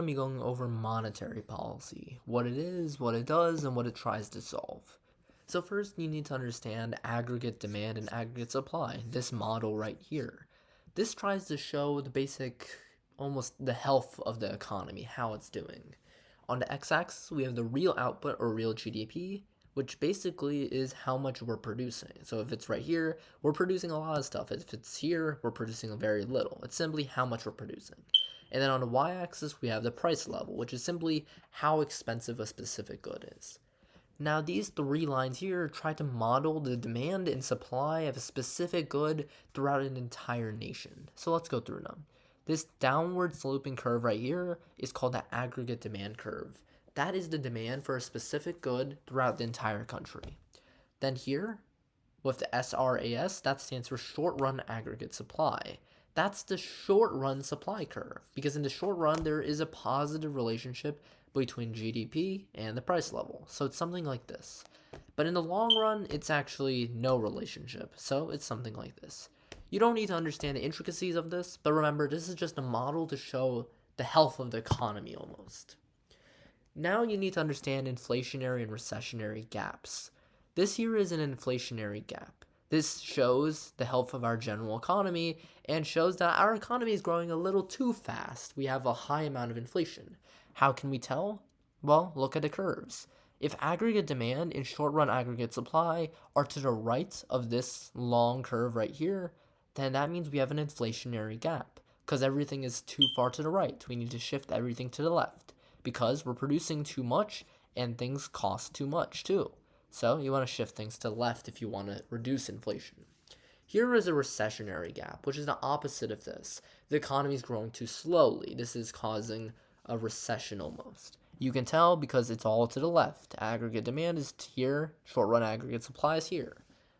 going to be going over monetary policy, what it is, what it does, and what it tries to solve. So first, you need to understand aggregate demand and aggregate supply, this model right here. This tries to show the basic, almost the health of the economy, how it's doing. On the x-axis, we have the real output or real GDP, which basically is how much we're producing. So if it's right here, we're producing a lot of stuff. If it's here, we're producing very little. It's simply how much we're producing. And then on the y-axis, we have the price level, which is simply how expensive a specific good is. Now, these three lines here try to model the demand and supply of a specific good throughout an entire nation. So let's go through them. This downward sloping curve right here is called the aggregate demand curve. That is the demand for a specific good throughout the entire country. Then here, with the SRAS, that stands for short run aggregate supply. That's the short run supply curve, because in the short run, there is a positive relationship between GDP and the price level. So it's something like this. But in the long run, it's actually no relationship. So it's something like this. You don't need to understand the intricacies of this, but remember, this is just a model to show the health of the economy almost. Now you need to understand inflationary and recessionary gaps. This here is an inflationary gap. This shows the health of our general economy and shows that our economy is growing a little too fast. We have a high amount of inflation. How can we tell? Well, look at the curves. If aggregate demand and short-run aggregate supply are to the right of this long curve right here, then that means we have an inflationary gap because everything is too far to the right. We need to shift everything to the left because we're producing too much and things cost too much too. So you want to shift things to the left if you want to reduce inflation. Here is a recessionary gap, which is the opposite of this. The economy is growing too slowly. This is causing a recession almost. You can tell because it's all to the left. Aggregate demand is here, short-run aggregate supply is here.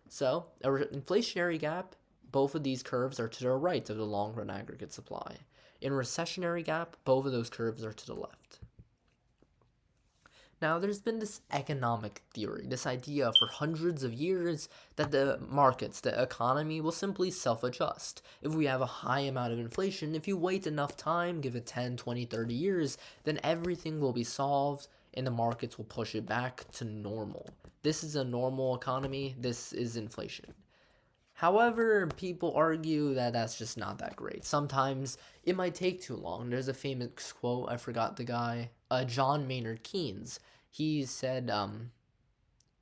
So, an inflationary gap, both of these curves are to the right of the long-run aggregate supply. In a recessionary gap, both of those curves are to the left. Now, there's been this economic theory, this idea for hundreds of years that the markets, the economy, will simply self-adjust. If we have a high amount of inflation, if you wait enough time, give it 10, 20, 30 years, then everything will be solved and the markets will push it back to normal. This is a normal economy. This is inflation. However, people argue that that's just not that great. Sometimes it might take too long. There's a famous quote, I forgot the guy, John Maynard Keynes. He said,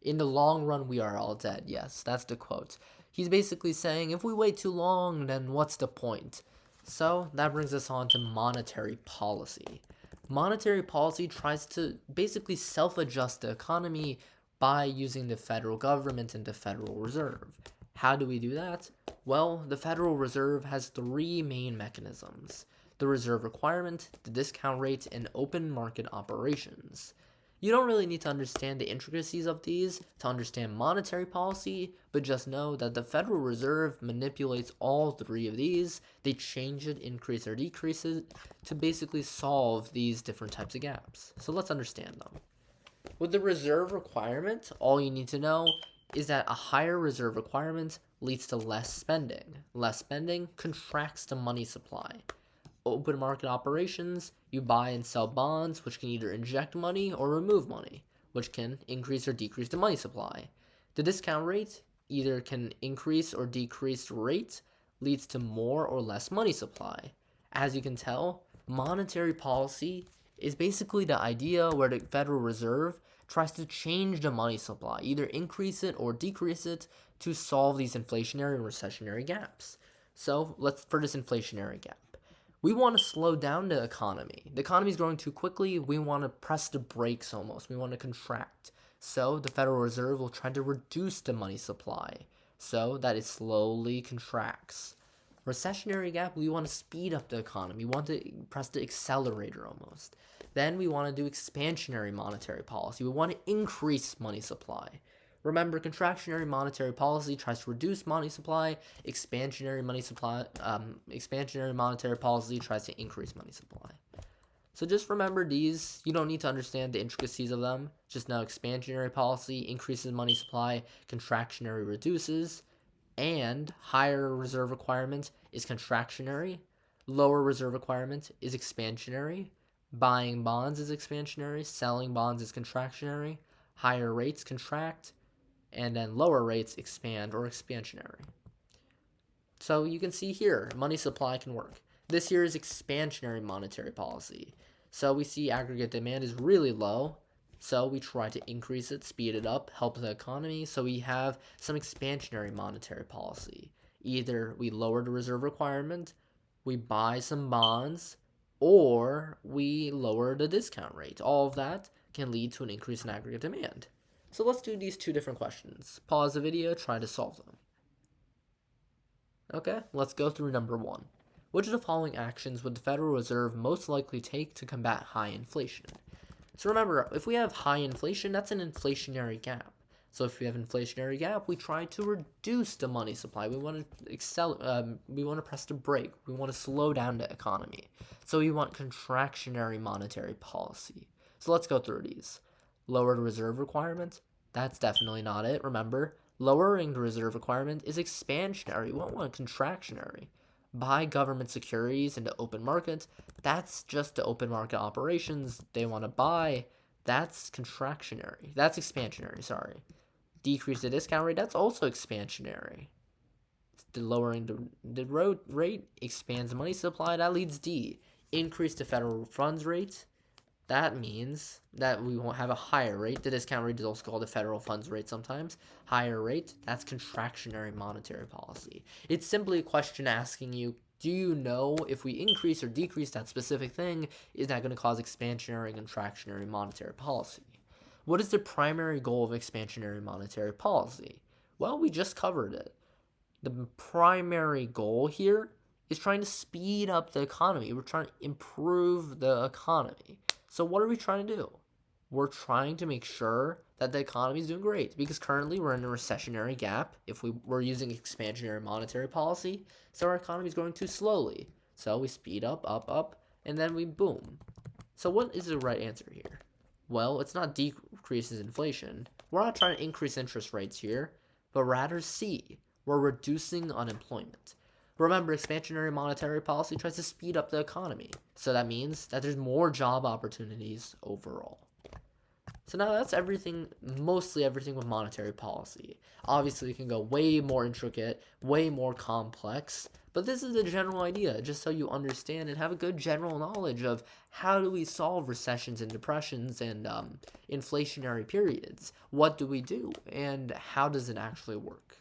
in the long run, we are all dead. Yes, that's the quote. He's basically saying, if we wait too long, then what's the point? So that brings us on to monetary policy. Monetary policy tries to basically self-adjust the economy by using the federal government and the Federal Reserve. How do we do that? Well, the Federal Reserve has three main mechanisms: the reserve requirement, the discount rate, and open market operations. You don't really need to understand the intricacies of these to understand monetary policy, but just know that the Federal Reserve manipulates all three of these. They change it, increase or decrease it, to basically solve these different types of gaps. So let's understand them. With the reserve requirement, all you need to know is that a higher reserve requirement leads to less spending. Less spending contracts the money supply. Open market operations, you buy and sell bonds, which can either inject money or remove money, which can increase or decrease the money supply. The discount rate either can increase or decrease the rate, leads to more or less money supply. As you can tell, monetary policy is basically the idea where the Federal Reserve tries to change the money supply, either increase it or decrease it to solve these inflationary and recessionary gaps. So let's, for this inflationary gap, we want to slow down the economy. The economy is growing too quickly. We want to press the brakes almost. We want to contract. So the Federal Reserve will try to reduce the money supply so that it slowly contracts. Recessionary gap, we want to speed up the economy. We want to press the accelerator almost. Then we want to do expansionary monetary policy. We want to increase money supply. Remember, contractionary monetary policy tries to reduce money supply. Expansionary monetary policy tries to increase money supply. So just remember these. You don't need to understand the intricacies of them. Just know expansionary policy increases money supply, contractionary reduces, and higher reserve requirement is contractionary, lower reserve requirement is expansionary, Buying bonds is expansionary, selling bonds is contractionary, higher rates contract, and then lower rates expand or expansionary. So you can see here, money supply can work. This here is expansionary monetary policy. So we see aggregate demand is really low. So we try to increase it, speed it up, help the economy. So we have some expansionary monetary policy. Either we lower the reserve requirement, we buy some bonds, or we lower the discount rate. All of that can lead to an increase in aggregate demand. So let's do these two different questions. Pause the video, try to solve them. Okay, let's go through number one. Which of the following actions would the Federal Reserve most likely take to combat high inflation? So remember, if we have high inflation, that's an inflationary gap. So if we have inflationary gap, we try to reduce the money supply. We want to press the brake. We want to slow down the economy. So we want contractionary monetary policy. So let's go through these. Lower the reserve requirement. That's definitely not it. Remember, lowering the reserve requirement is expansionary. We won't want contractionary. Buy government securities into open markets. That's just the open market operations they want to buy. That's contractionary. That's expansionary, sorry. Decrease the discount rate. That's also expansionary. The lowering the rate expands the money supply. That leads D. Increase the federal funds rate. That means that we won't have a higher rate. The discount rate is also called the federal funds rate sometimes. Higher rate, that's contractionary monetary policy. It's simply a question asking you, do you know if we increase or decrease that specific thing, is that going to cause expansionary and contractionary monetary policy? What is the primary goal of expansionary monetary policy? Well, we just covered it. The primary goal here is trying to speed up the economy. We're trying to improve the economy. So what are we trying to do? We're trying to make sure that the economy is doing great because currently we're in a recessionary gap if we're using expansionary monetary policy. So our economy is growing too slowly. So we speed up, and then we boom. So what is the right answer here? Well, it's not decreases inflation. We're not trying to increase interest rates here, but rather C. We're reducing unemployment. Remember, expansionary monetary policy tries to speed up the economy. So that means that there's more job opportunities overall. So now that's everything, mostly everything with monetary policy. Obviously, it can go way more intricate, way more complex, but this is the general idea, just so you understand and have a good general knowledge of how do we solve recessions and depressions and inflationary periods. What do we do, and how does it actually work?